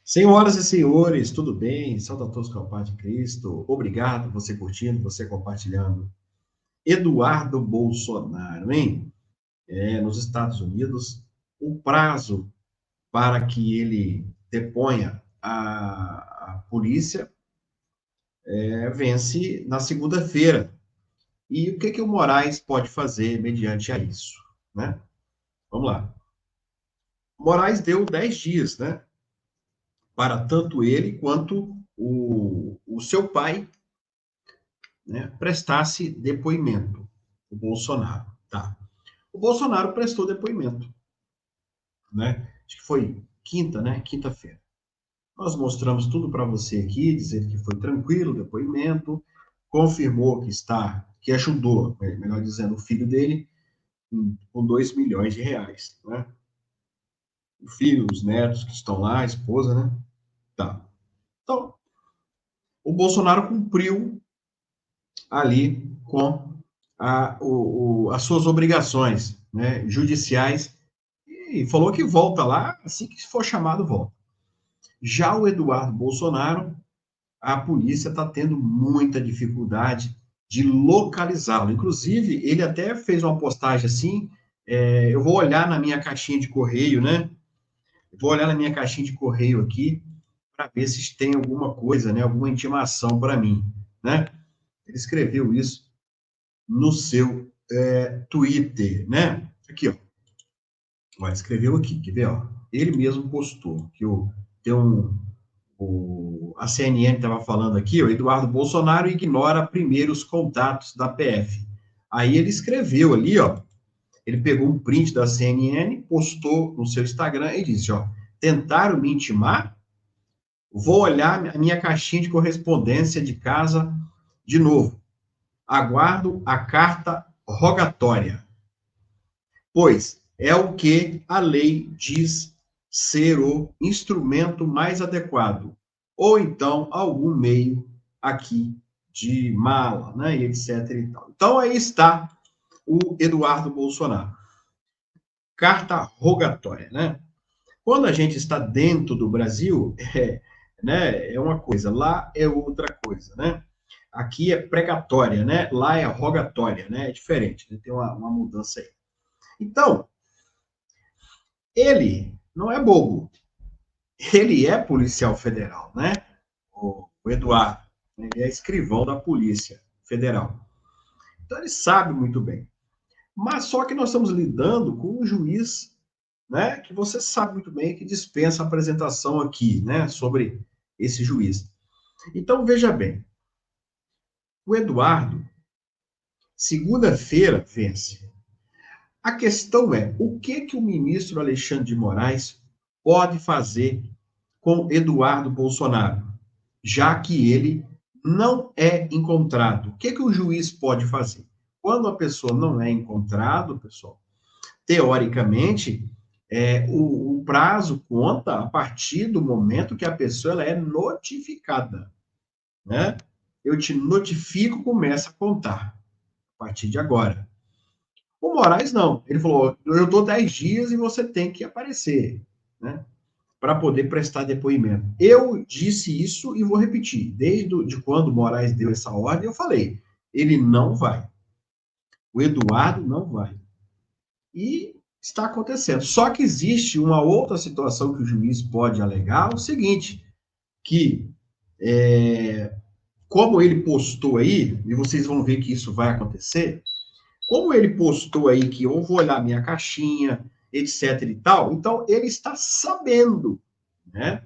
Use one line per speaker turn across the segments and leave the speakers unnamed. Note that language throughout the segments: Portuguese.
Senhoras e senhores, tudo bem? Salve a todos com a paz de Cristo. Obrigado, você curtindo, você compartilhando. Eduardo Bolsonaro, hein? Nos Estados Unidos, o prazo para que ele deponha a polícia vence na segunda-feira. E o que, que o Moraes pode fazer mediante a isso, né? Vamos lá. O Moraes deu 10 dias, né? Para tanto ele quanto o seu pai, né, prestasse depoimento. O Bolsonaro, tá? O Bolsonaro prestou depoimento, né? Acho que foi quinta, né? Quinta-feira. Nós mostramos tudo para você aqui, dizendo que foi tranquilo o depoimento, confirmou que ajudou, melhor dizendo, o filho dele com 2 milhões de reais, né? O filho, os netos que estão lá, a esposa, né? Tá. Então, o Bolsonaro cumpriu ali com as suas obrigações, né, judiciais e falou que volta lá assim que for chamado, volta. Já o Eduardo Bolsonaro, a polícia está tendo muita dificuldade de localizá-lo. Inclusive, ele até fez uma postagem assim, eu vou olhar na minha caixinha de correio, né? Vou olhar na minha caixinha de correio aqui para ver se tem alguma coisa, né? Alguma intimação para mim, né? Ele escreveu isso no seu Twitter, né? Aqui, ó. Escreveu aqui, quer ver, ó? Ele mesmo postou que tem a CNN estava falando aqui, o Eduardo Bolsonaro ignora primeiros contatos da PF. Aí ele escreveu ali, ó, ele pegou um print da CNN, postou no seu Instagram e disse, ó, tentaram me intimar? Vou olhar a minha caixinha de correspondência de casa de novo. Aguardo a carta rogatória, pois é o que a lei diz ser o instrumento mais adequado, ou então algum meio aqui de mala, né, e etc e tal. Então aí está o Eduardo Bolsonaro. Carta rogatória, né? Quando a gente está dentro do Brasil, né, é uma coisa, lá é outra coisa, né? Aqui é precatória, né? Lá é rogatória, né? É diferente, né? Tem uma mudança aí. Então, ele não é bobo. Ele é policial federal, né? O Eduardo. Ele é escrivão da Polícia Federal. Então, ele sabe muito bem. Mas só que nós estamos lidando com um juiz, né? Que você sabe muito bem que dispensa a apresentação aqui, né? Sobre esse juiz. Então, veja bem. O Eduardo, segunda-feira, vence. A questão é, o que o ministro Alexandre de Moraes pode fazer com Eduardo Bolsonaro, já que ele não é encontrado? O que o juiz pode fazer? Quando a pessoa não é encontrado, pessoal, teoricamente, o prazo conta a partir do momento que a pessoa ela é notificada, né? Eu te notifico, começa a contar a partir de agora. O Moraes não. Ele falou: eu dou 10 dias e você tem que aparecer, né? Para poder prestar depoimento. Eu disse isso e vou repetir. Desde de quando o Moraes deu essa ordem, eu falei: ele não vai. O Eduardo não vai. E está acontecendo. Só que existe uma outra situação que o juiz pode alegar: o seguinte, que como ele postou aí, e vocês vão ver que isso vai acontecer, como ele postou aí que eu vou olhar minha caixinha, etc e tal, então ele está sabendo, né?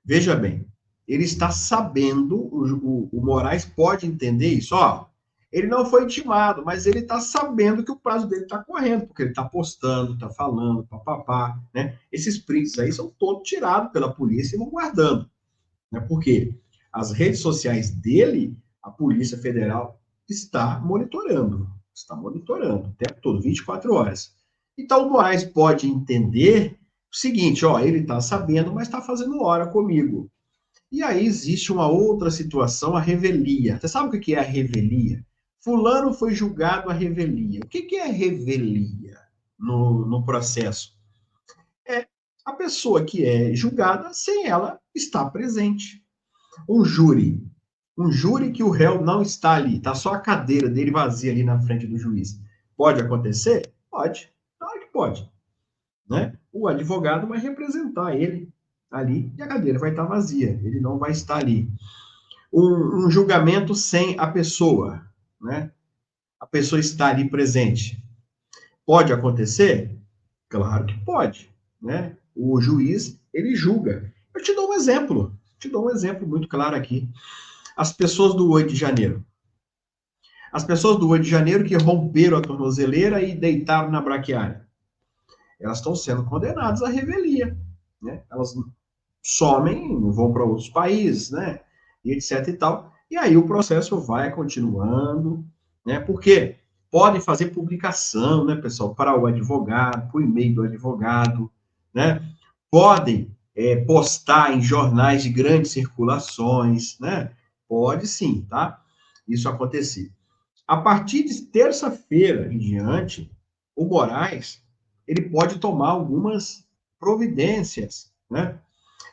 Veja bem, ele está sabendo, o Moraes pode entender isso, ó, ele não foi intimado, mas ele está sabendo que o prazo dele está correndo, porque ele está postando, está falando, papapá, né? Esses prints aí são todos tirados pela polícia e vão guardando, né? Porque as redes sociais dele, a Polícia Federal está monitorando o tempo todo, 24 horas. Então o Moraes pode entender o seguinte, ó, ele está sabendo, mas está fazendo hora comigo. E aí existe uma outra situação, a revelia. Você sabe o que é a revelia? Fulano foi julgado a revelia. O que é revelia no processo? É a pessoa que é julgada sem ela estar presente. Um júri que o réu não está ali, está só a cadeira dele vazia ali na frente do juiz. Pode acontecer? Pode, claro que pode. Né? O advogado vai representar ele ali e a cadeira vai estar vazia, ele não vai estar ali. Um julgamento sem a pessoa, né? A pessoa está ali presente. Pode acontecer? Claro que pode, né? O juiz, ele julga. Eu te dou um exemplo muito claro aqui. As pessoas do 8 de janeiro. As pessoas do 8 de janeiro que romperam a tornozeleira e deitaram na braquiária. Elas estão sendo condenadas à revelia, né? Elas somem, vão para outros países, né? E etc e tal. E aí o processo vai continuando, né? Porque podem fazer publicação, né, pessoal, para o advogado, para o e-mail do advogado, né? Podem postar em jornais de grandes circulações, né? Pode sim, tá? Isso acontecer. A partir de terça-feira em diante, o Moraes ele pode tomar algumas providências, né?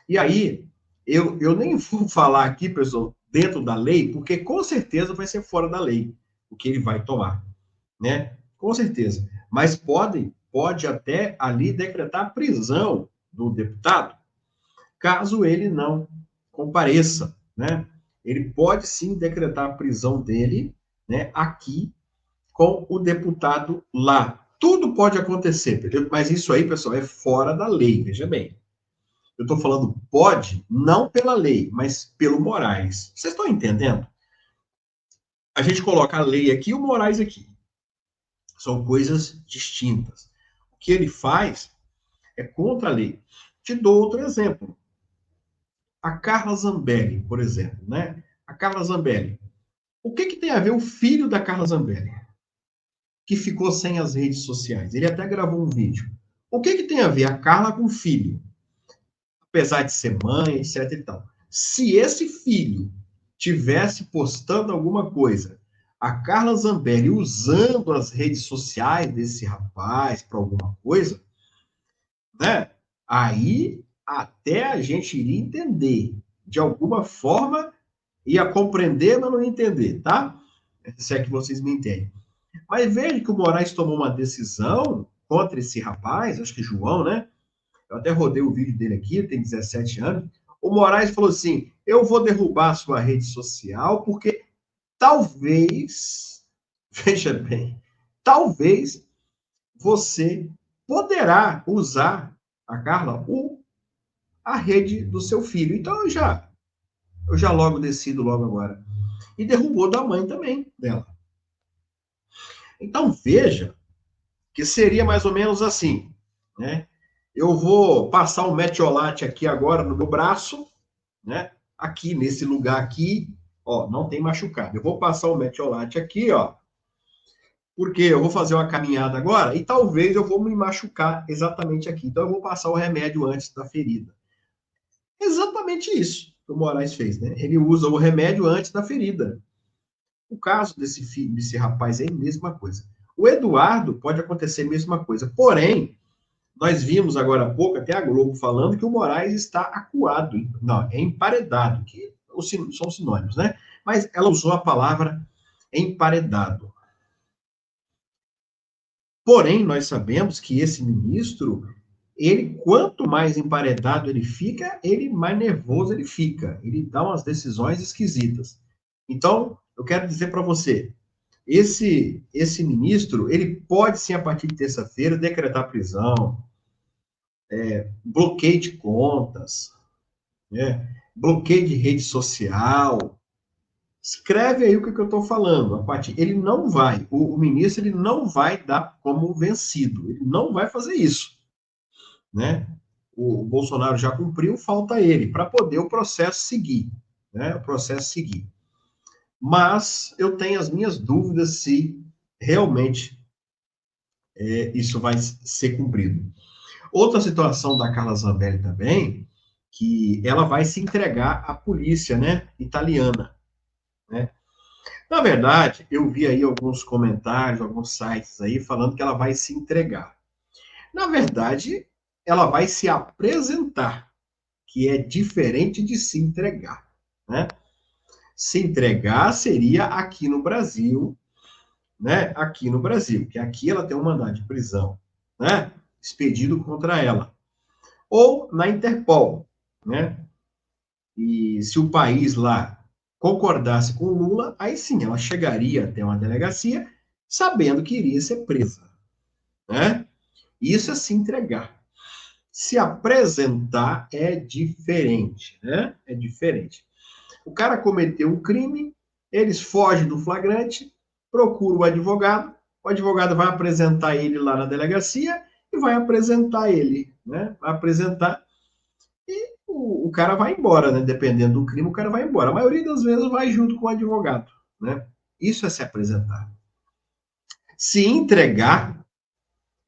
E aí, eu nem vou falar aqui, pessoal, dentro da lei, porque com certeza vai ser fora da lei o que ele vai tomar, né? Com certeza. Mas pode até ali decretar a prisão do deputado, caso ele não compareça, né? Ele pode sim decretar a prisão dele, né, aqui com o deputado lá. Tudo pode acontecer, mas isso aí, pessoal, é fora da lei, veja bem. Eu estou falando pode, não pela lei, mas pelo Moraes. Vocês estão entendendo? A gente coloca a lei aqui e o Moraes aqui. São coisas distintas. O que ele faz é contra a lei. Te dou outro exemplo. A Carla Zambelli, por exemplo, né? A Carla Zambelli. O que tem a ver o filho da Carla Zambelli, que ficou sem as redes sociais? Ele até gravou um vídeo. O que tem a ver a Carla com o filho? Apesar de ser mãe, etc e tal. Se esse filho tivesse postando alguma coisa, a Carla Zambelli usando as redes sociais desse rapaz para alguma coisa, né? Aí até a gente iria entender. De alguma forma, ia compreender, mas não ia entender, tá? Se é que vocês me entendem. Mas veja que o Moraes tomou uma decisão contra esse rapaz, acho que João, né? Eu até rodei o vídeo dele aqui, ele tem 17 anos. O Moraes falou assim: eu vou derrubar a sua rede social, porque talvez, veja bem, talvez você poderá usar, a Carla, a rede do seu filho. Então eu já logo decido logo agora. E derrubou da mãe também, dela. Então veja que seria mais ou menos assim, né? Eu vou passar um metiolate aqui agora no meu braço, né? Aqui, nesse lugar aqui, ó, não tem machucado. Eu vou passar o metiolate aqui, ó, porque eu vou fazer uma caminhada agora e talvez eu vou me machucar exatamente aqui. Então eu vou passar o remédio antes da ferida. Exatamente isso que o Moraes fez, né? Ele usa o remédio antes da ferida. O caso desse filho, desse rapaz é a mesma coisa. O Eduardo pode acontecer a mesma coisa. Porém, nós vimos agora há pouco, até a Globo falando, que o Moraes está acuado. Não, é emparedado, que são sinônimos, né? Mas ela usou a palavra emparedado. Porém, nós sabemos que esse ministro, ele, quanto mais emparedado ele fica, ele mais nervoso ele fica. Ele dá umas decisões esquisitas. Então, eu quero dizer para você, esse ministro, ele pode sim, a partir de terça-feira, decretar prisão, bloqueio de contas, né? Bloqueio de rede social. Escreve aí o que eu estou falando. A partir, ele não vai, o ministro ele não vai dar como vencido. Ele não vai fazer isso, né? O Bolsonaro já cumpriu, falta ele para poder o processo seguir, né? O processo seguir. Mas eu tenho as minhas dúvidas se realmente isso vai ser cumprido. Outra situação da Carla Zambelli também, que ela vai se entregar à polícia, né, italiana, né? Na verdade, eu vi aí alguns comentários, alguns sites aí falando que ela vai se entregar. Na verdade, ela vai se apresentar, que é diferente de se entregar, né? Se entregar seria aqui no Brasil, né? Aqui no Brasil, que aqui ela tem um mandado de prisão, né? Expedido contra ela. Ou na Interpol, né? E se o país lá concordasse com o Lula, aí sim ela chegaria até uma delegacia sabendo que iria ser presa, né? Isso é se entregar. Se apresentar é diferente, né? É diferente. O cara cometeu um crime, eles fogem do flagrante, procuram o advogado vai apresentar ele lá na delegacia e vai apresentar ele, né? Vai apresentar e o cara vai embora, né? Dependendo do crime, o cara vai embora. A maioria das vezes vai junto com o advogado, né? Isso é se apresentar. Se entregar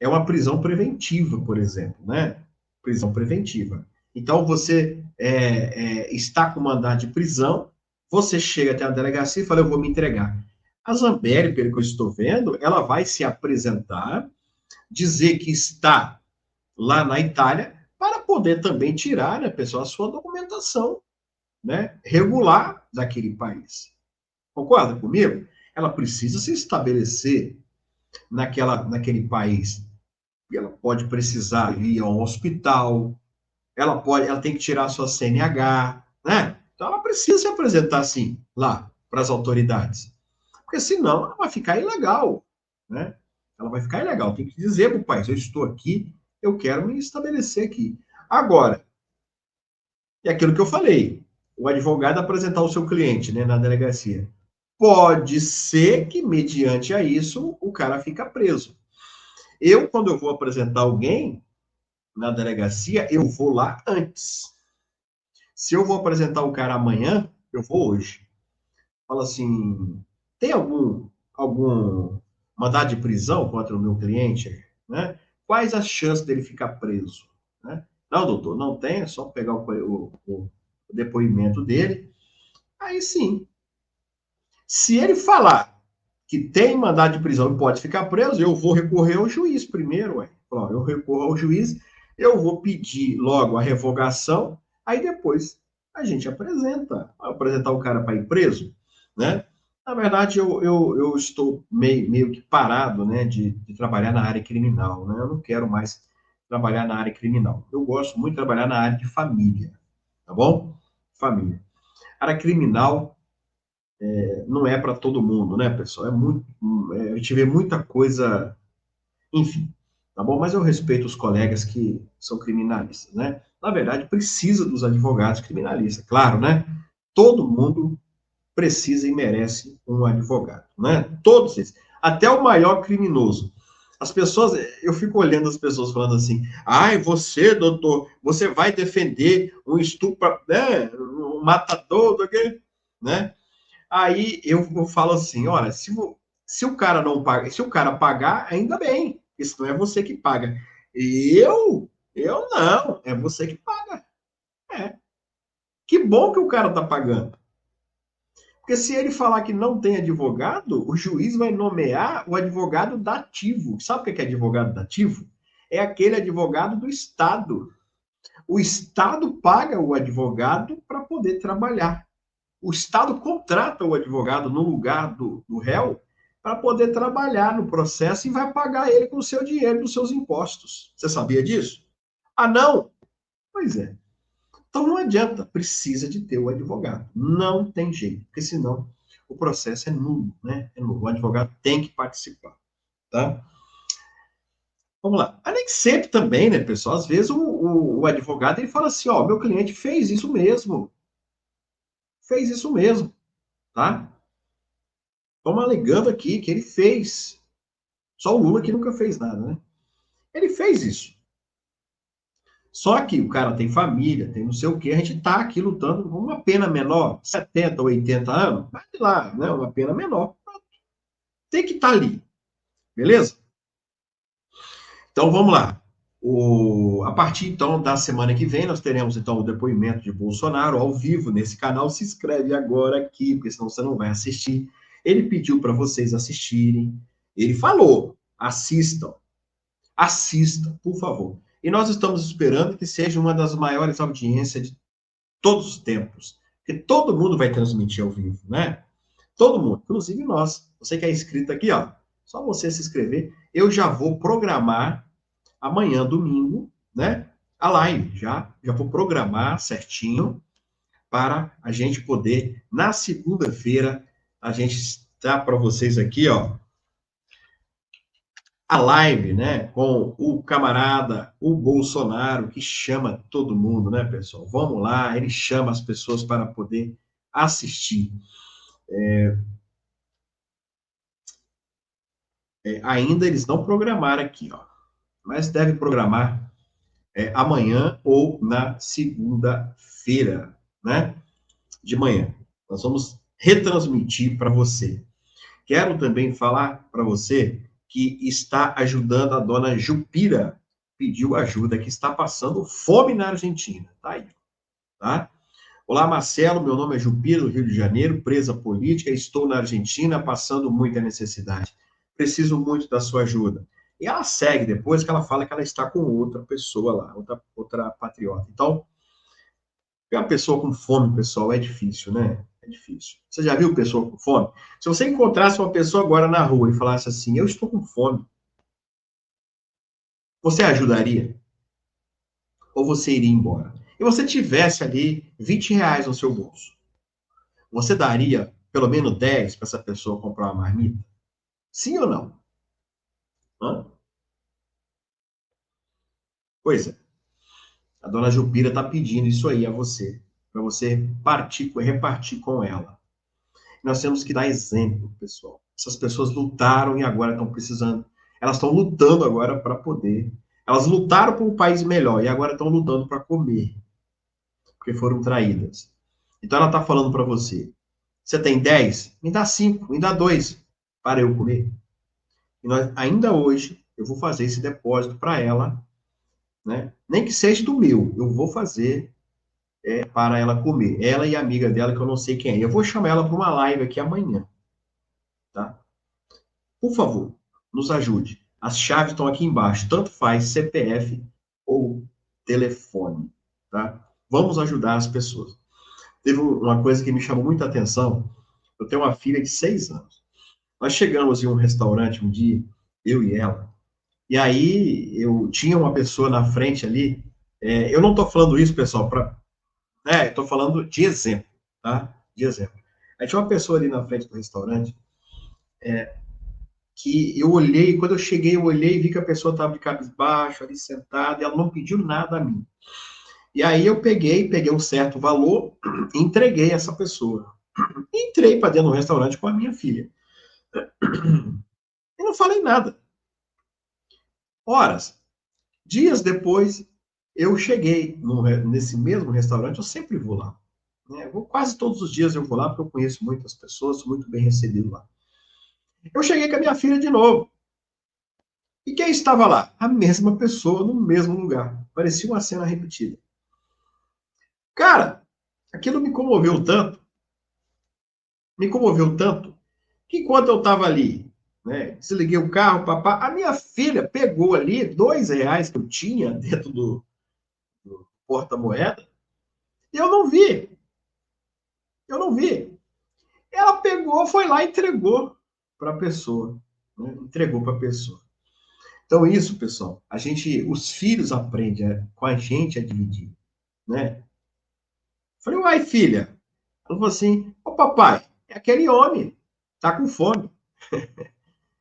é uma prisão preventiva, por exemplo, né? Prisão preventiva. Então, você está com mandado de prisão, você chega até a delegacia e fala, eu vou me entregar. A Zambelli, pelo que eu estou vendo, ela vai se apresentar, dizer que está lá na Itália, para poder também tirar, né, pessoal, a sua documentação, né, regular daquele país. Concorda comigo? Ela precisa se estabelecer naquele país. Ela pode precisar ir a um hospital, ela tem que tirar a sua CNH, né? Então ela precisa se apresentar assim lá para as autoridades, porque senão ela vai ficar ilegal, né? Ela vai ficar ilegal. Tem que dizer para o país: eu estou aqui, eu quero me estabelecer aqui. Agora, é aquilo que eu falei: o advogado apresentar o seu cliente, né, na delegacia. Pode ser que, mediante a isso, o cara fica preso. Eu, quando eu vou apresentar alguém na delegacia, eu vou lá antes. Se eu vou apresentar o cara amanhã, eu vou hoje. Fala assim, tem algum mandado de prisão contra o meu cliente, né? Quais as chances dele ficar preso, né? Não, doutor, não tem, é só pegar o depoimento dele. Aí sim. Se ele falar que tem mandado de prisão e pode ficar preso, eu vou recorrer ao juiz primeiro, ué. Eu recorro ao juiz, eu vou pedir logo a revogação, aí depois a gente apresentar o cara para ir preso, né? Na verdade, eu estou meio que parado, né, de trabalhar na área criminal, né? Eu não quero mais trabalhar na área criminal. Eu gosto muito de trabalhar na área de família, tá bom? Família. A área criminal não é para todo mundo, né, pessoal? A gente vê muita coisa, enfim, tá bom? Mas eu respeito os colegas que são criminalistas, né? Na verdade, precisa dos advogados criminalistas, claro, né? Todo mundo precisa e merece um advogado, né? Todos eles, até o maior criminoso. As pessoas, eu fico olhando as pessoas falando assim, ai, você, doutor, você vai defender um estupro, né? Um matador, né? Aí eu falo assim, olha, se o cara não paga, se o cara pagar, ainda bem, isso não é você que paga. Eu não, é você que paga. É. Que bom que o cara tá pagando. Porque se ele falar que não tem advogado, o juiz vai nomear o advogado dativo. Sabe o que é advogado dativo? É aquele advogado do Estado. O Estado paga o advogado para poder trabalhar. O Estado contrata o advogado no lugar do réu para poder trabalhar no processo e vai pagar ele com o seu dinheiro, dos seus impostos. Você sabia disso? Ah, não? Pois é. Então não adianta, precisa de ter o advogado. Não tem jeito, porque senão o processo é nulo, né? É nulo. O advogado tem que participar, tá? Vamos lá. Ah, nem sempre também, né, pessoal? Às vezes o advogado ele fala assim, ó, meu cliente fez isso mesmo, tá? Estamos alegando aqui que ele fez. Só o Lula que nunca fez nada, né? Ele fez isso. Só que o cara tem família, tem não sei o quê, a gente está aqui lutando com uma pena menor, 70, 80 anos, vai lá, né? Uma pena menor. Tem que estar ali, beleza? Então vamos lá. A partir então da semana que vem, nós teremos então o depoimento de Bolsonaro ao vivo nesse canal. Se inscreve agora aqui, porque senão você não vai assistir. Ele pediu para vocês assistirem. Ele falou: assistam, assistam, por favor. E nós estamos esperando que seja uma das maiores audiências de todos os tempos. Porque todo mundo vai transmitir ao vivo, né? Todo mundo, inclusive nós. Você que é inscrito aqui, ó, só você se inscrever. Eu já vou programar amanhã, domingo, né? A live. Já vou programar certinho para a gente poder, na segunda-feira, a gente estar para vocês aqui, ó, a live, né, com o camarada, o Bolsonaro, que chama todo mundo, né, pessoal? Vamos lá, ele chama as pessoas para poder assistir. Ainda eles não programaram aqui, ó, mas deve programar amanhã ou na segunda-feira, né, de manhã. Nós vamos retransmitir para você. Quero também falar para você que está ajudando a dona Jupira, pediu ajuda, que está passando fome na Argentina. Tá aí, tá? Olá, Marcelo, meu nome é Jupira, do Rio de Janeiro, presa política, estou na Argentina passando muita necessidade. Preciso muito da sua ajuda. E ela segue depois que ela fala que ela está com outra pessoa lá, outra patriota. Então, ver uma pessoa com fome, pessoal, é difícil, né? É difícil. Você já viu pessoa com fome? Se você encontrasse uma pessoa agora na rua e falasse assim, eu estou com fome, você ajudaria? Ou você iria embora? E você tivesse ali R$ 20 no seu bolso, você daria pelo menos 10 para essa pessoa comprar uma marmita? Sim ou não? Hã? Pois é. A dona Jupira está pedindo isso aí a você, para você repartir com ela. Nós temos que dar exemplo, pessoal. Essas pessoas lutaram e agora estão precisando. Elas estão lutando agora para poder. Elas lutaram por um país melhor e agora estão lutando para comer, porque foram traídas. Então ela está falando para você: você tem 10? Me dá 5, me dá 2 para eu comer. E nós, ainda hoje, eu vou fazer esse depósito para ela, né? Nem que seja do meu, eu vou fazer para ela comer. Ela e a amiga dela, que eu não sei quem é. Eu vou chamar ela para uma live aqui amanhã, tá? Por favor, nos ajude. As chaves estão aqui embaixo, tanto faz CPF ou telefone, tá? Vamos ajudar as pessoas. Teve uma coisa que me chamou muita atenção. Eu tenho uma filha de 6 anos. Nós chegamos em um restaurante um dia, eu e ela, e aí eu tinha uma pessoa na frente ali. Eu não estou falando isso, pessoal, estou falando de exemplo, tá? De exemplo. Aí tinha uma pessoa ali na frente do restaurante que eu olhei, quando eu cheguei, eu olhei e vi que a pessoa estava de cabisbaixo, ali sentada, e ela não pediu nada a mim. E aí eu peguei um certo valor e entreguei essa pessoa. E entrei para dentro do restaurante com a minha filha. E não falei nada. Horas, dias depois, eu cheguei nesse mesmo restaurante, eu sempre vou lá. Né? Quase todos os dias eu vou lá, porque eu conheço muitas pessoas, sou muito bem recebido lá. Eu cheguei com a minha filha de novo. E quem estava lá? A mesma pessoa, no mesmo lugar. Parecia uma cena repetida. Cara, aquilo me comoveu tanto, que enquanto eu estava ali, né, desliguei o carro, papá, a minha filha pegou ali R$ 2 que eu tinha dentro do porta-moeda, e eu não vi. Ela pegou, foi lá e entregou para a pessoa, né, entregou para a pessoa. Então isso, pessoal, os filhos aprendem com a gente a dividir, né? Falei, uai, filha. Ela falou assim, ô papai, é aquele homem, tá com fome.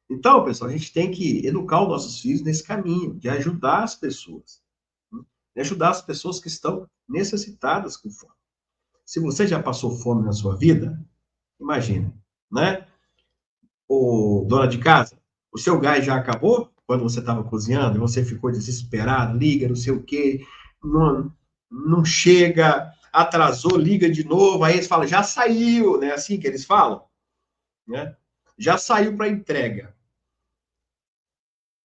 Então, pessoal, a gente tem que educar os nossos filhos nesse caminho, de ajudar as pessoas. Né? De ajudar as pessoas que estão necessitadas com fome. Se você já passou fome na sua vida, imagina, né? O dona de casa, o seu gás já acabou quando você estava cozinhando e você ficou desesperado, liga, não sei o quê, não chega, atrasou, liga de novo, aí eles falam, já saiu, né? Assim que eles falam, né? Já saiu para entrega.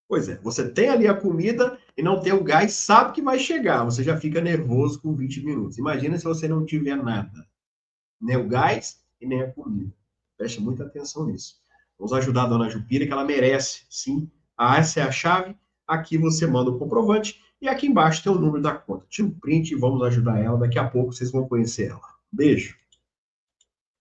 Pois é, você tem ali a comida e não tem o gás, sabe que vai chegar, você já fica nervoso com 20 minutos. Imagina se você não tiver nada, nem o gás e nem a comida. Preste muita atenção nisso. Vamos ajudar a dona Jupira, que ela merece, sim. Essa é a chave. Aqui você manda o comprovante E aqui embaixo tem o número da conta. Tira um print e vamos ajudar ela. Daqui a pouco vocês vão conhecer ela. Beijo.